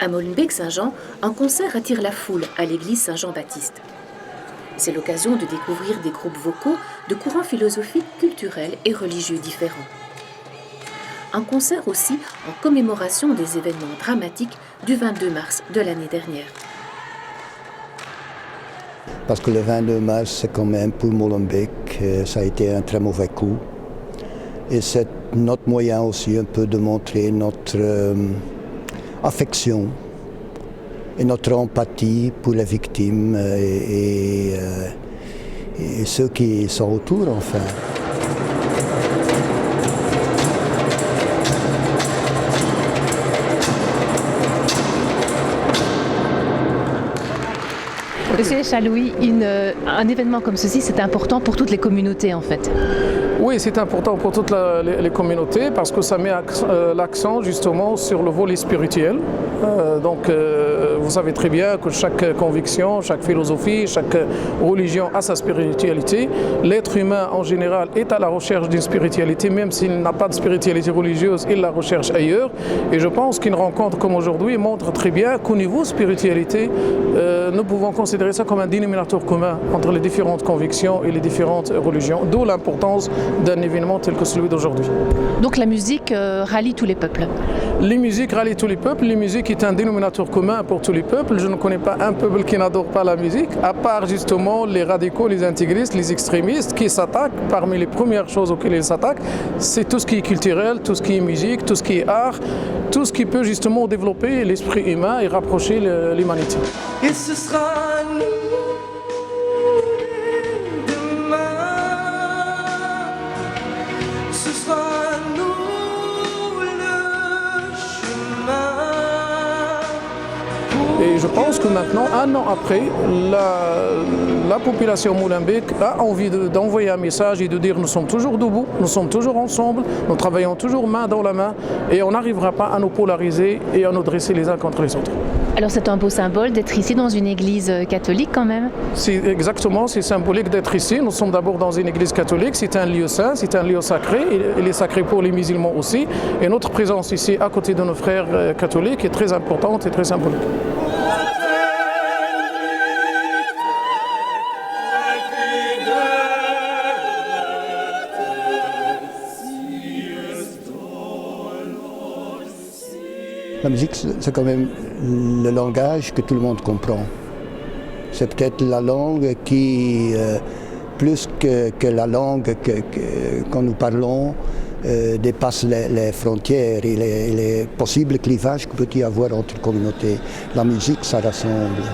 À Molenbeek-Saint-Jean, un concert attire la foule à l'église Saint-Jean-Baptiste. C'est l'occasion de découvrir des groupes vocaux de courants philosophiques, culturels et religieux différents. Un concert aussi en commémoration des événements dramatiques du 22 mars de l'année dernière. Parce que le 22 mars, c'est quand même pour Molenbeek, ça a été un très mauvais coup. Et c'est notre moyen aussi un peu de montrer notre affection et notre empathie pour les victimes et ceux qui sont autour, enfin. Monsieur Echaloui, un événement comme ceci, c'est important pour toutes les communautés en fait. Oui, c'est important pour toutes les communautés parce que ça met l'accent justement sur le volet spirituel. Vous savez très bien que chaque conviction, chaque philosophie, chaque religion a sa spiritualité. L'être humain en général est à la recherche d'une spiritualité, même s'il n'a pas de spiritualité religieuse, il la recherche ailleurs. Et je pense qu'une rencontre comme aujourd'hui montre très bien qu'au niveau spiritualité, nous pouvons considérer ça comme un dénominateur commun entre les différentes convictions et les différentes religions, d'où l'importance d'un événement tel que celui d'aujourd'hui. Donc la musique rallie tous les peuples. Les musiques rallient tous les peuples, la musique est un dénominateur commun pour tous les peuples. Je ne connais pas un peuple qui n'adore pas la musique, à part justement les radicaux, les intégristes, les extrémistes qui s'attaquent. Parmi les premières choses auxquelles ils s'attaquent, c'est tout ce qui est culturel, tout ce qui est musique, tout ce qui est art, tout ce qui peut justement développer l'esprit humain et rapprocher l'humanité. Et ce sera nous demain, ce sera nous le chemin. Et je pense que maintenant, un an après, la population Molenbeek a envie d'envoyer un message et de dire nous sommes toujours debout, nous sommes toujours ensemble, nous travaillons toujours main dans la main et on n'arrivera pas à nous polariser et à nous dresser les uns contre les autres. Alors c'est un beau symbole d'être ici dans une église catholique quand même. C'est symbolique d'être ici. Nous sommes d'abord dans une église catholique, c'est un lieu saint, c'est un lieu sacré, il est sacré pour les musulmans aussi. Et notre présence ici à côté de nos frères catholiques est très importante et très symbolique. La musique, c'est quand même le langage que tout le monde comprend. C'est peut-être la langue qui, plus que la langue quand nous parlons, dépasse les frontières et les possibles clivages qu'il peut y avoir entre communautés. La musique, ça rassemble.